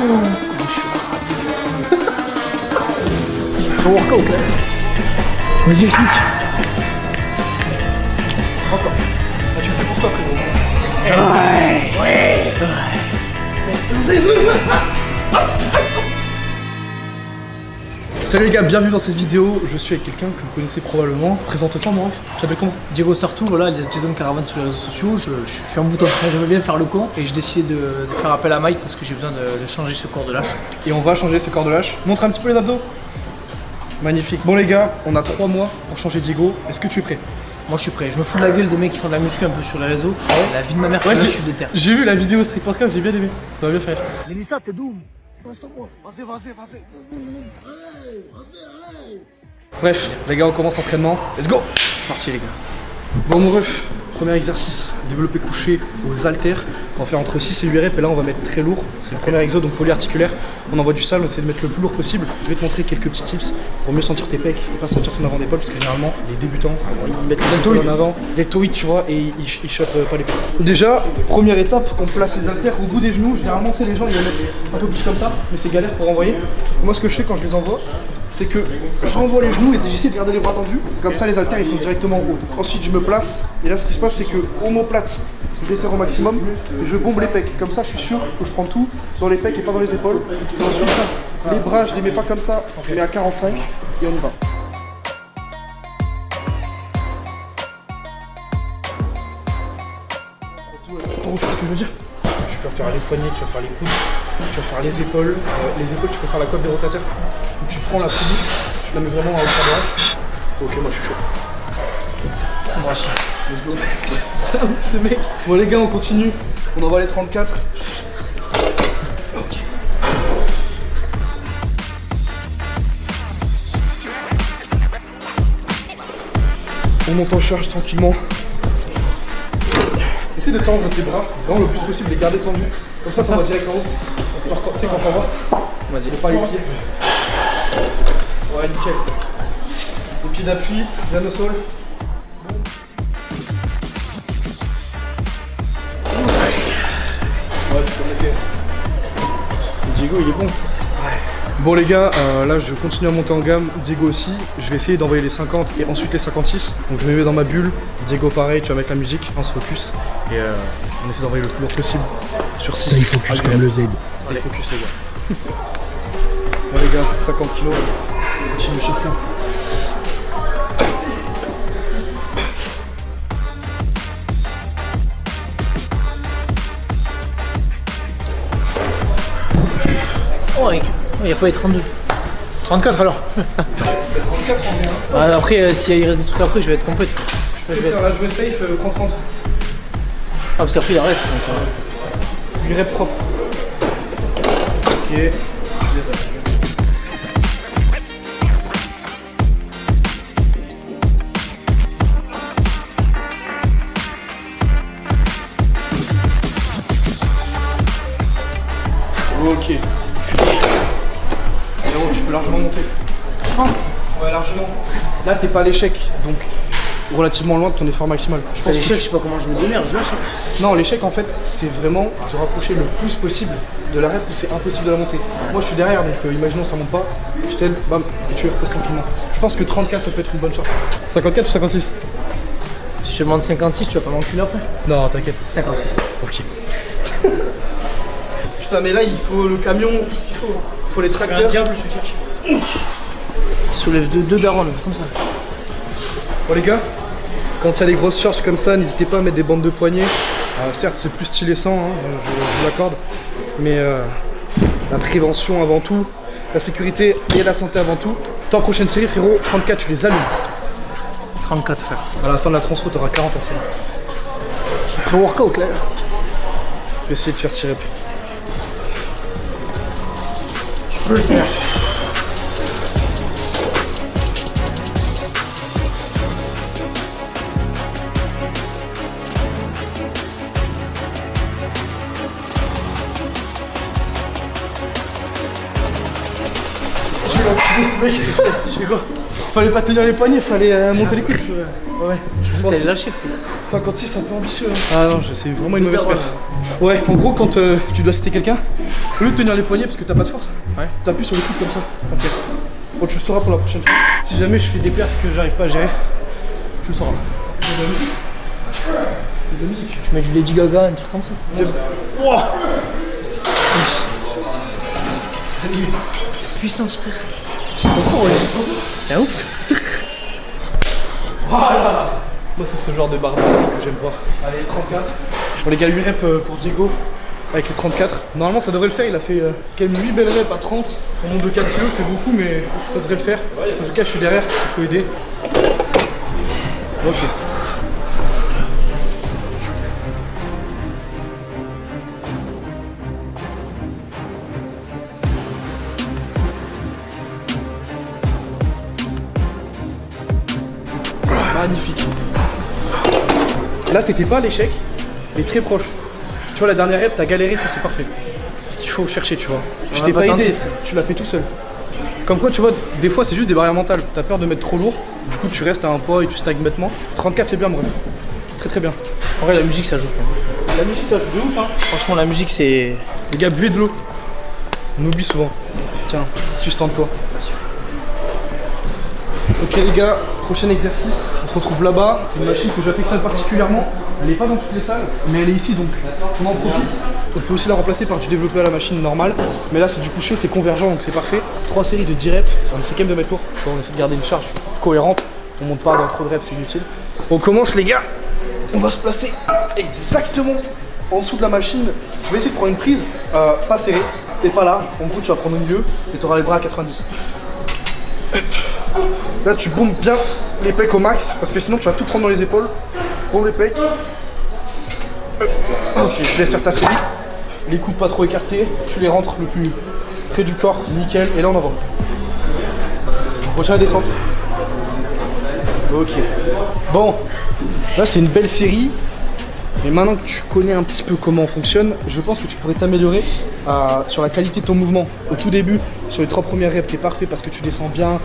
je suis rasé. C'est un workout là. Vas-y, explique. Encore. Là, tu le fais pour toi, frérot. Ouais. Salut les gars, bienvenue dans cette vidéo. Je suis avec quelqu'un que vous connaissez probablement. Présente-toi, mon ref. Tu t'appelles comment? Diego Sartou, voilà, alias Jason Caravan sur les réseaux sociaux. Je suis en bout de train, j'aimerais bien faire le con et je décide de faire appel à Mike parce que j'ai besoin de changer ce corps de lâche. Et on va changer ce corps de lâche. Montre un petit peu les abdos. Magnifique. Bon les gars, on a 3 mois pour changer Diego. Est-ce que tu es prêt? Moi je suis prêt, je me fous de la gueule des mecs qui font de la muscu un peu sur les réseaux. La vie de ma mère, Ouais, je suis déter. j'ai vu la vidéo Street Workout, j'ai bien aimé. Ça va bien faire. Lenissa, t'es d'où? Reste-moi. Vas-y. Allez. Bref, les gars, on commence l'entraînement. Let's go. C'est parti les gars. Bon mon ref, premier exercice, développé couché aux haltères. On va faire entre 6 et 8 reps et là on va mettre très lourd. C'est le premier exo, donc polyarticulaire. On envoie du sale, on essaie de mettre le plus lourd possible. Je vais te montrer quelques petits tips pour mieux sentir tes pecs et pas sentir ton avant d'épaule parce que généralement les débutants ils mettent les épaules en avant, les toïdes tu vois et ils chopent pas les pecs. Déjà, première étape, on place les haltères au bout des genoux. Généralement c'est les gens ils les mettent un peu plus comme ça, mais c'est galère pour envoyer. Moi ce que je fais quand je les envoie, c'est que je renvoie les genoux et j'essaie de garder les bras tendus. Comme ça les haltères ils sont directement en haut. Ensuite je me place et là ce qui se passe c'est que omoplate, je desserre au maximum et je bombe les pecs. Comme ça je suis sûr que je prends tout dans les pecs et pas dans les épaules. Et ensuite les bras je les mets pas comme ça, mais à 45 et on y va. Tu vois ce que je veux dire? Tu vas faire les poignets, tu vas faire les coudes, tu vas faire les épaules. Les épaules tu peux faire la coiffe des rotateurs. Donc, tu prends la poulie, tu la mets vraiment à hauteur de hache. Ok, moi je suis chaud. Moi aussi. Let's go. Ça ouf ce mec. Bon les gars on continue. On envoie les 34. Ok. On monte en charge tranquillement. Essaye de tendre tes bras, vraiment le plus possible, les garder tendus. Comme ça t'envoies direct en haut. Genre tu sais quand t'envoies, vas-y, faut pas les pieds. Ouais nickel. Les pieds d'appui, viens au sol. Ouais, tu peux mettre. Diego il est bon. Ouais. Bon les gars, là je continue à monter en gamme, Diego aussi. Je vais essayer d'envoyer les 50 et ensuite les 56. Donc je me mets dans ma bulle. Diego pareil, tu vas mettre la musique, on se focus. Et on essaie d'envoyer le plus lourd possible. Sur 6. Stay focus comme le Z. Stay focus les gars. Bon les gars, 50 kilos, on continue chacun. Oh, il n'y a pas les 32. 34 alors. 34 on est Après, s'il reste des trucs après, je vais être complète. Je vais faire la jouer safe, prends 30. Ah, parce qu'après il en reste. Donc, 8 reps propre. Ok, je laisse ça. Ok. Frérot, tu peux largement monter. je pense. Ouais, largement. Là, t'es pas à l'échec, donc relativement loin de ton effort maximal. Je pense L'échec, je sais pas comment je me démerde, je lâche. Non, l'échec en fait, c'est vraiment se rapprocher le plus possible de l'arrêt où c'est impossible de la monter. Moi, je suis derrière, donc imaginons ça monte pas, je t'aide, bam, et tu reposes tranquillement. Je pense que 34, ça peut être une bonne charge. 54 ou 56? Si je te demande 56, tu vas pas m'enculer après. Non, t'inquiète. 56. Ok. Putain, mais là, il faut le camion, tout ce qu'il faut. Il faut les tracteurs. Diable, je cherche. Soulève deux daronnes, comme ça. Bon les gars, quand il y a des grosses charges comme ça, n'hésitez pas à mettre des bandes de poignets. Certes, c'est plus stylé sans, hein, je vous l'accorde, mais la prévention avant tout, la sécurité et la santé avant tout. Toi, prochaine série, frérot, 34, tu les allumes. 34 frère. À la fin de la transfo, t'auras 40 en série. C'est pré-workout là. Je vais essayer de faire 6 reps. Je peux le faire. Je vais enculer ce mec. Je fais quoi? Fallait pas tenir les poignets, fallait monter les couches. Ouais. Je pense que t'allais lâcher. 56, c'est un peu ambitieux. Ah non, c'est vraiment une mauvaise perf. Ouais, en gros, quand tu dois citer quelqu'un, au lieu de tenir les poignets parce que t'as pas de force, t'appuies sur le coude comme ça. Ok. Bon, tu le sauras pour la prochaine fois. Si jamais je fais des perfs que j'arrive pas à gérer, tu le sauras. Il y a de la musique. Il y a de la musique. Tu mets du Lady Gaga, un truc comme ça. Wow. Puissance, frère. C'est trop fort, ouais. T'es ouf. Voilà. Moi, c'est ce genre de barbarie que j'aime voir. Allez, 34. Bon, les gars, 8 reps pour Diego avec les 34. Normalement, ça devrait le faire. Il a fait quand même 8 belles reps à 30. Pour mon de 4 kg, c'est beaucoup, mais ça devrait le faire. En tout cas, je suis derrière s'il faut aider. Ok. Magnifique. Là, t'étais pas à l'échec, mais très proche. Tu vois, la dernière rep, t'as galéré, ça c'est parfait. C'est ce qu'il faut chercher, tu vois. Je t'ai pas aidé, tu l'as fait tout seul. Comme quoi, tu vois, des fois, c'est juste des barrières mentales. T'as peur de mettre trop lourd, du coup, tu restes à un poids et tu stagnes bêtement. 34, c'est bien, bref. Très très bien. En vrai, la musique, ça joue. La musique, ça joue de ouf, hein. Franchement, la musique, c'est. Les gars, buvez de l'eau. On oublie souvent. Tiens, sustente-toi. Ok les gars, prochain exercice, on se retrouve là-bas, c'est une machine que j'affectionne particulièrement, elle n'est pas dans toutes les salles, mais elle est ici donc on en profite. On peut aussi la remplacer par du développé à la machine normale, mais là c'est du couché, c'est convergent donc c'est parfait. 3 séries de 10 reps, on essaie quand même de mettre lourd, on essaie de garder une charge cohérente, on monte pas dans trop de reps, c'est inutile. On commence les gars, on va se placer exactement en dessous de la machine, je vais essayer de prendre une prise, pas serrée, t'es pas là, en gros tu vas prendre au milieu et tu auras les bras à 90. Là tu bombes bien les pecs au max parce que sinon tu vas tout prendre dans les épaules. Bombe les pecs. Ok, je laisse faire ta série. Les coudes pas trop écartés, tu les rentres le plus près du corps, nickel. Et là on envoie. Prochaine descente. Ok. Bon, là c'est une belle série. Mais maintenant que tu connais un petit peu comment on fonctionne, je pense que tu pourrais t'améliorer sur la qualité de ton mouvement. Au tout début, sur les 3 premières reps, t'es parfait parce que tu descends bien,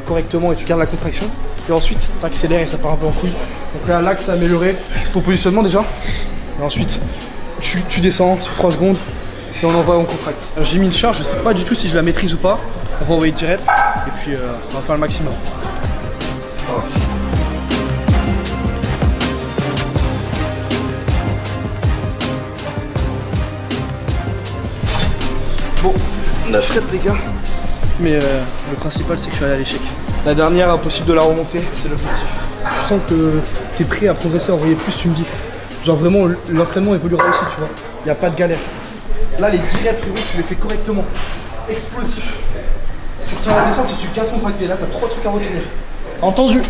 correctement et tu gardes la contraction. Et ensuite, t'accélères et ça part un peu en couille. Donc là, l'axe à améliorer ton positionnement déjà. Et ensuite, tu descends sur 3 secondes et on envoie, on contracte. J'ai mis une charge, je sais pas du tout si je la maîtrise ou pas. On va envoyer direct et puis on va faire le maximum. Bon, 9 reps les gars, mais le principal c'est que je suis allé à l'échec. La dernière, impossible de la remonter, c'est l'objectif. Je sens que t'es prêt à progresser, à envoyer plus, tu me dis. Genre vraiment, l'entraînement évoluera aussi, tu vois. Y a pas de galère. Là, les 10 reps, frérot, tu les fais correctement. Explosif. Tu retiens la descente et tu gardes contracté. Là, t'as 3 trucs à retenir. Entendu.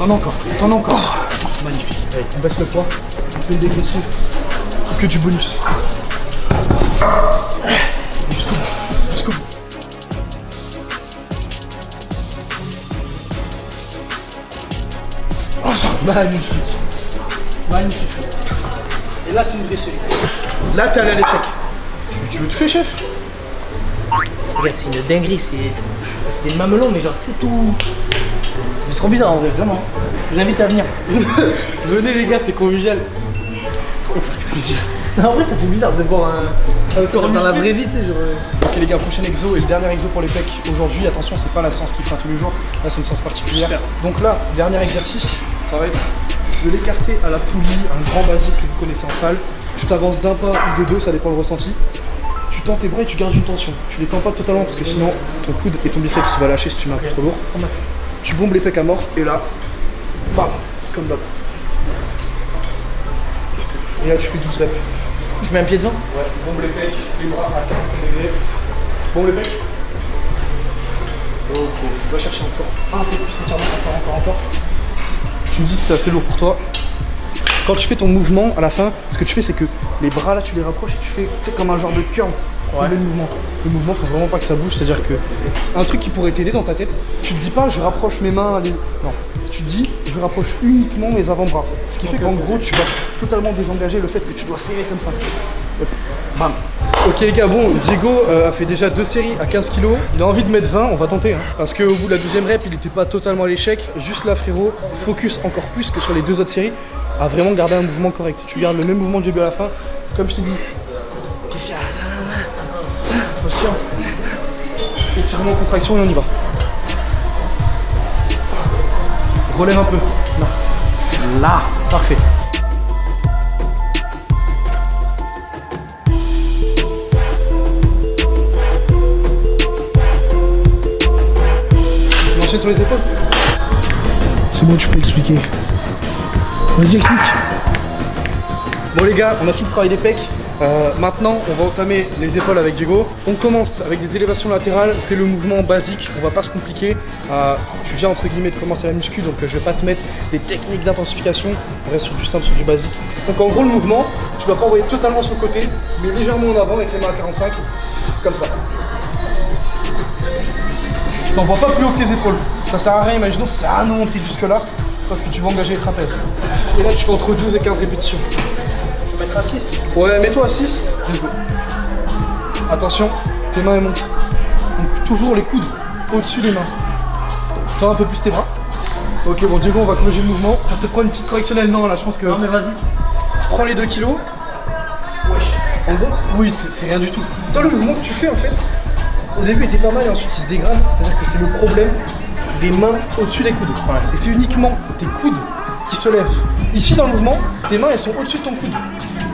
Encore, t'en as encore. Magnifique. Allez, on baisse le poids, on fait une dégressive, que du bonus. Jusqu'au bout, jusqu'au bout. Magnifique. Magnifique. Et là, c'est une vraie série. Là, t'es allé à l'échec. Tu veux toucher, chef? Regarde, c'est une dinguerie, c'est des mamelons, mais genre, c'est tout. C'est trop bizarre en vrai, vraiment. Je vous invite à venir. Venez, les gars, c'est convivial. C'est trop, ça fait plaisir. Non, en vrai, ça fait bizarre de voir un score dans la vraie vie, tu sais. Genre... Ok, les gars, prochain exo et le dernier exo pour les pecs aujourd'hui. Attention, c'est pas la séance qu'il fera tous les jours. Là, c'est une séance particulière. Super. Donc là, dernier exercice, ça va être de l'écarter à la poulie, un grand basique que vous connaissez en salle. Tu t'avances d'un pas ou de deux, ça dépend le ressenti. Tu tends tes bras et tu gardes une tension. Tu les tends pas totalement parce que sinon ton coude et ton biceps tu vas lâcher si tu mets un peu trop lourd. Tu bombes les pecs à mort et là, bam, comme d'hab. Et là tu fais 12 reps. Je mets un pied devant. Ouais, bombe les pecs, les bras à 45 degrés. Bombe les pecs. Ok, tu vas chercher encore un peu plus entièrement, encore. Tu me dis si c'est assez lourd pour toi. Quand tu fais ton mouvement à la fin, ce que tu fais c'est que les bras là tu les rapproches et tu fais, tu sais, comme un genre de curl. Ouais. Le mouvement, faut vraiment pas que ça bouge, c'est-à-dire que un truc qui pourrait t'aider dans ta tête, tu te dis pas je rapproche mes mains, non, tu te dis je rapproche uniquement mes avant-bras. Ce qui fait qu'en gros tu vas totalement désengager le fait que tu dois serrer comme ça. Hop. Bam. Ok les gars, bon, Diego a fait déjà 2 séries à 15 kg, il a envie de mettre 20, on va tenter, hein, parce qu'au bout de la 2e rep, il était pas totalement à l'échec, juste là frérot, focus encore plus que sur les 2 autres séries, à vraiment garder un mouvement correct. Tu gardes le même mouvement du début à la fin, comme je t'ai dit. Qu'est-ce qu'il y a? Étirement, contraction et on y va. Relève un peu. Non. Là, parfait. On enchaîne sur les épaules. C'est bon, tu peux expliquer. Vas-y, explique. Bon les gars, on a fini de travailler des pecs. Maintenant, on va entamer les épaules avec Diego. On commence avec des élévations latérales, c'est le mouvement basique, on va pas se compliquer. Tu viens entre guillemets de commencer la muscu, donc je vais pas te mettre des techniques d'intensification, on reste sur du simple, sur du basique. Donc en gros le mouvement, tu vas pas envoyer totalement sur le côté, mais légèrement en avant avec les mains à 45, comme ça. Tu t'envoies pas plus haut que tes épaules, ça sert à rien, imaginons ça sert à rien de monter jusque là, parce que tu vas engager les trapèzes. Et là tu fais entre 12 et 15 répétitions. Je vais mettre à 6. Ouais, mets-toi à 6. Let's go. Attention, tes mains elles montent. Donc toujours les coudes au-dessus des mains. Tends un peu plus tes bras. Ok, bon Diego, on va corriger le mouvement. Je vais te prendre une petite correctionnelle. Non, là, je pense que... Non mais vas-y. Prends les 2 kilos. Wesh. En gros, oui, c'est rien du tout. Toi, le mouvement que tu fais, en fait, au début, il était pas mal et ensuite, il se dégrade. C'est-à-dire que c'est le problème des mains au-dessus des coudes. Ouais. Et c'est uniquement tes coudes qui se lèvent. Ici, dans le mouvement, tes mains, elles sont au-dessus de ton coude.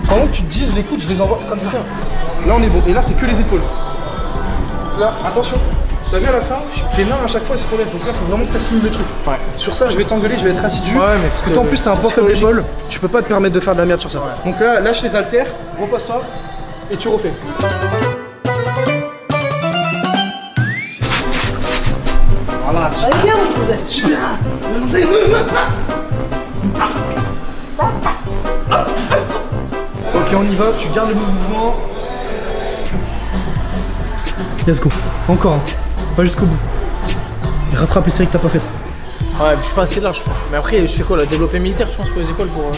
Pendant que tu te dises, les coudes, je les envoie comme ça. Là, on est bon. Et là, c'est que les épaules. Là, attention. T'as vu à la fin, tes mains à chaque fois elles se relèvent, donc là faut vraiment que t'assimiles le truc. Ouais. Sur ça je vais t'engueuler, je vais être assidu. Ouais, mais parce que toi en plus t'as un point faible d'épaule, tu peux pas te permettre de faire de la merde sur ça. Ouais. Donc là, lâche les haltères, repose-toi et tu refais. Voilà. Allez viens mon cousin. Ok, on y va, tu gardes le mouvement. Let's go. Encore, hein. Pas jusqu'au bout. Et rattrape les séries que t'as pas faites. Ouais, je suis pas assez large je crois. Mais après je fais quoi là? Développer militaire je pense pour les épaules pour...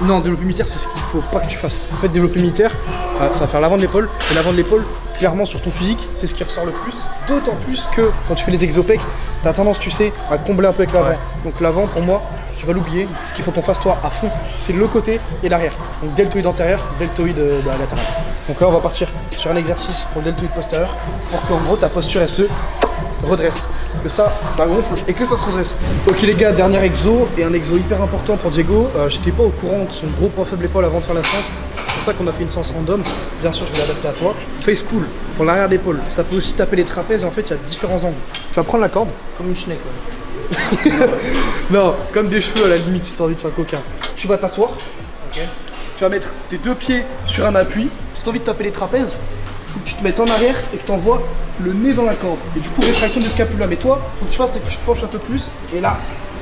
Non, développé militaire c'est ce qu'il faut pas que tu fasses. En fait, développé militaire, ça va faire l'avant de l'épaule. Et l'avant de l'épaule, clairement sur ton physique, c'est ce qui ressort le plus. D'autant plus que quand tu fais les exopecs, t'as tendance, tu sais, à combler un peu avec l'avant. Ouais. Donc l'avant, pour moi, tu vas l'oublier. Ce qu'il faut qu'on fasse toi à fond, c'est le côté et l'arrière. Donc deltoïde antérieur, deltoïde latéral. Donc là, on va partir sur un exercice pour le deltoïde postérieur pour qu'en gros ta posture elle se redresse. Que ça gonfle et que ça se redresse. Ok les gars, dernier exo et un exo hyper important pour Diego. J'étais pas au courant de son gros point faible épaule avant de faire la séance. C'est pour ça qu'on a fait une séance random. Bien sûr, je vais l'adapter à toi. Face pull pour l'arrière d'épaule. Ça peut aussi taper les trapèzes et en fait, il y a différents angles. Tu vas prendre la corde. Comme une schneck ouais. Non, comme des cheveux à la limite si tu as envie de faire coquin. Tu vas t'asseoir. Okay. Tu vas mettre tes 2 pieds sur un appui. Si tu as envie de taper les trapèzes, faut que tu te mettes en arrière et que tu envoies le nez dans la corde. Et du coup, rétraction du scapula. Mais toi, faut que tu fasses, c'est que tu te penches un peu plus. Et là,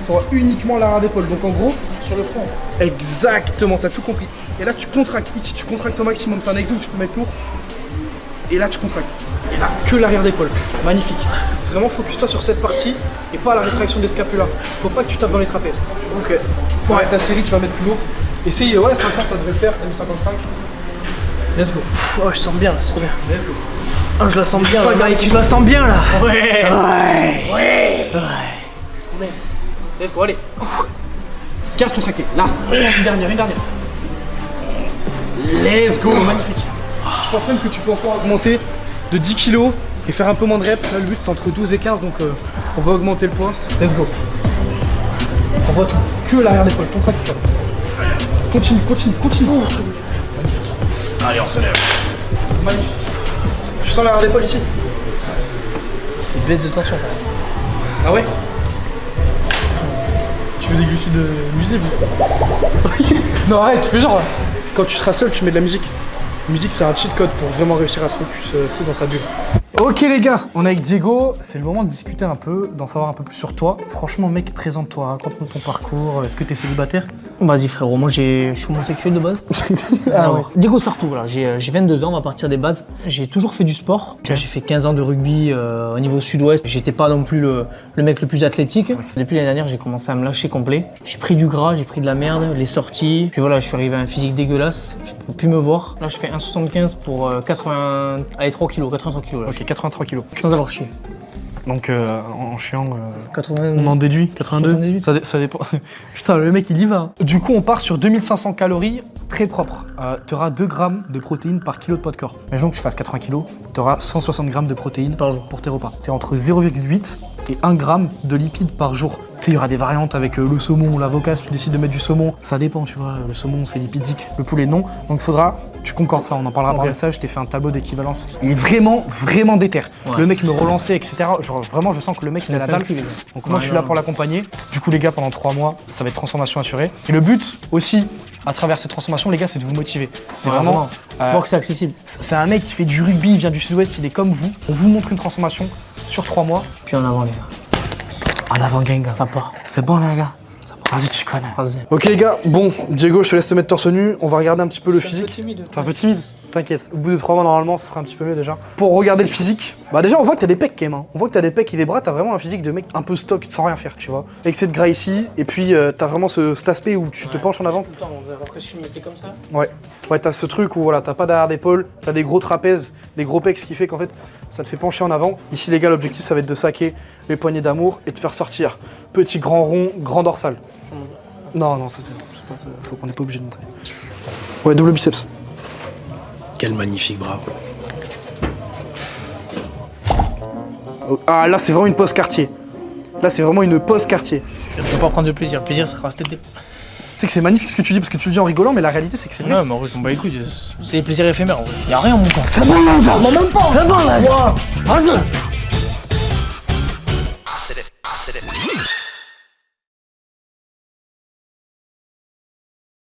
tu auras uniquement l'arrière d'épaule. Donc en gros, sur le front. Exactement, t'as tout compris. Et là, tu contractes. Ici, tu contractes au maximum. C'est un exo où tu peux mettre lourd. Et là, tu contractes. Et là, que l'arrière d'épaule. Magnifique. Vraiment, focus-toi sur cette partie et pas à la rétraction des scapulas. Faut pas que tu tapes dans les trapèzes. Ok. Ouais, ta série, tu vas mettre plus lourd. Essaye, ouais, 50, ça devrait le faire. T'as mis 55. Let's go. Oh, je sens bien là, c'est trop bien. Let's go. Oh, je la sens bien là, Mike, je la sens bien là. Ouais. Ouais. C'est ce qu'on aime. Let's go, allez. 15 contractés. Là. Une dernière. Let's go. Magnifique. Je pense même que tu peux encore augmenter de 10 kg et faire un peu moins de reps. Là, le but c'est entre 12 et 15, donc on va augmenter le poids. Let's go. On voit tout. Que l'arrière d'épaule. Contracte. Continue. Allez, on se lève. Magnifique. Tu sens l'arrière d'épaule ici? Une baisse de tension quand même. Ah ouais? Tu veux des glucides nuisibles? Non arrête, tu fais genre. Quand tu seras seul, tu mets de la musique. La musique c'est un cheat code pour vraiment réussir à se focus dans sa bulle. Ok les gars, on est avec Diego, c'est le moment de discuter un peu, d'en savoir un peu plus sur toi. Franchement mec, présente-toi, raconte-nous ton parcours, est-ce que t'es célibataire? Vas-y frérot, moi je suis homosexuel de base. Alors, Diego Sartou, voilà, j'ai 22 ans, on va partir des bases. J'ai toujours fait du sport. J'ai fait 15 ans de rugby au niveau sud-ouest. J'étais pas non plus le mec le plus athlétique. Depuis l'année dernière, j'ai commencé à me lâcher complet. J'ai pris du gras, j'ai pris de la merde, les sorties. Puis voilà, je suis arrivé à un physique dégueulasse. Je peux plus me voir. Là, je fais 1,75 pour 83 kilos. Là. Ok, 83 kilos. Sans avoir chié. Donc en chiant, 80... on en déduit 82. 78. Ça dépend. Putain, le mec il y va. Du coup, on part sur 2500 calories, très propre. Tu auras 2 grammes de protéines par kilo de poids de corps. Imaginons que tu fasses 80 kilos, tu auras 160 grammes de protéines par jour pour tes repas. Tu es entre 0,8 et 1 gramme de lipides par jour. Il y aura des variantes avec le saumon ou l'avocat si tu décides de mettre du saumon. Ça dépend, tu vois. Le saumon, c'est lipidique. Le poulet, non. Donc il faudra, tu concordes ça, on en parlera après ça. Je t'ai fait un tableau d'équivalence. Il est vraiment, vraiment déter. Ouais. Le mec me relançait, etc. Genre, vraiment, je sens que le mec, il a la dalle. Donc moi, je suis là pour l'accompagner. Du coup, les gars, pendant 3 mois, ça va être transformation assurée. Et le but aussi, à travers cette transformation, les gars, c'est de vous motiver. C'est vraiment... Pour que c'est accessible. C'est un mec qui fait du rugby, il vient du sud-ouest, il est comme vous. On vous montre une transformation sur 3 mois. Puis en avant, les gars. En avant, gang. Ça part. C'est bon, les gars. Vas-y, tu connais. Vas-y. Ok, les gars. Bon, Diego, je te laisse te mettre torse nu. On va regarder un petit peu le physique. T'es un peu timide. T'inquiète. Au bout de 3 mois, normalement, ça sera un petit peu mieux déjà. Pour regarder le physique, bah déjà, on voit que t'as des pecs quand même. Hein. On voit que t'as des pecs et des bras. T'as vraiment un physique de mec un peu stock, sans rien faire, tu vois. Excès de gras ici. Et puis, t'as vraiment cet aspect où tu te penches en avant. Tout le temps, après, je me mettais comme ça. Ouais. Ouais, t'as ce truc où voilà, t'as pas d'arrière d'épaule, t'as des gros trapèzes, des gros pecs, ce qui fait qu'en fait, ça te fait pencher en avant. Ici, les gars, l'objectif, ça va être de saquer les poignées d'amour et de faire sortir. Petit grand rond, grand dorsal. Non, ça, faut qu'on n'est pas obligé de montrer. Ouais, double biceps. Quel magnifique bras. Oh, ah, là, c'est vraiment une pose quartier. Là, c'est vraiment une pose quartier. Je veux pas prendre de plaisir. Le plaisir, ça sera cet été. Tu sais que c'est magnifique ce que tu dis parce que tu le dis en rigolant, mais la réalité c'est que c'est vrai. Ouais, mais en vrai, je m'en bats les couilles. C'est des plaisirs éphémères. En vrai. Y a rien, mon corps. C'est bon, là, gars. Même pas. C'est bon, là, gars. Vas-y.